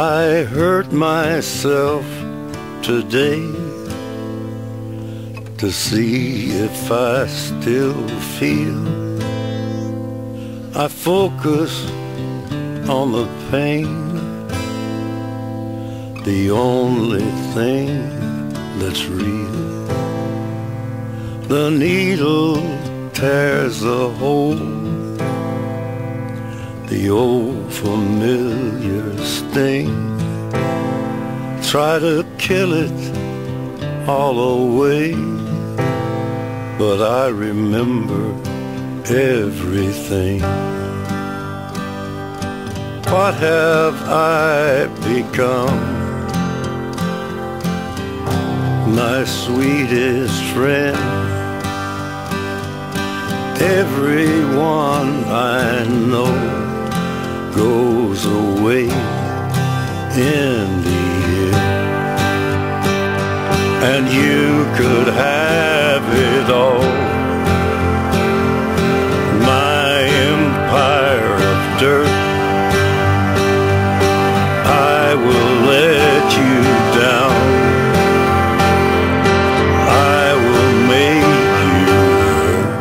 I hurt myself today to see if I still feel. I focus on the pain, the only thing that's real. The needle tears a hole, the old familiar sting. Try to kill it all away, but I remember everything. What have I become? My sweetest friend. Everyone I know goes away in the end, and you could have it all. My empire of dirt, I will let you down. I will make you hurt.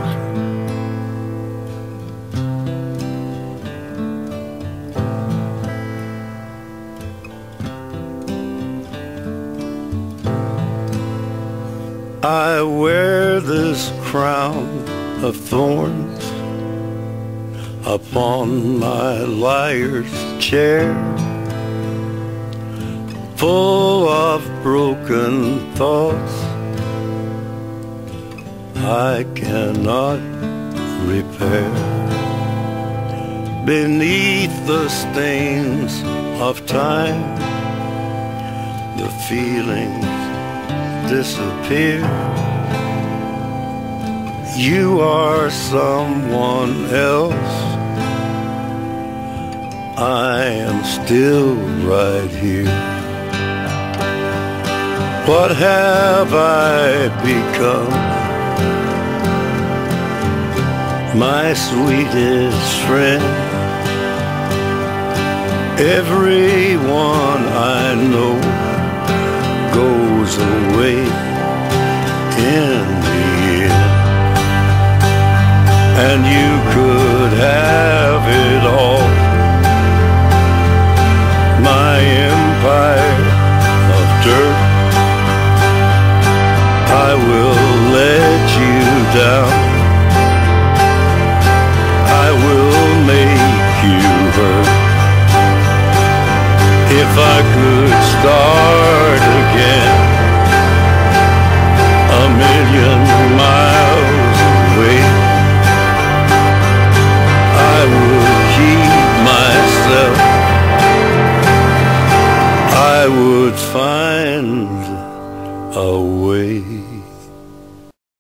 I wear this crown of thorns upon my liar's chair, full of broken thoughts I cannot repair. Beneath the stains of time, the feelings disappear. You are someone else, I am still right here. What have I become? My sweetest friend. Everyone I know goes away in the end, and you could have it all. My empire of dirt, I will let you down. I will make you hurt. If I could start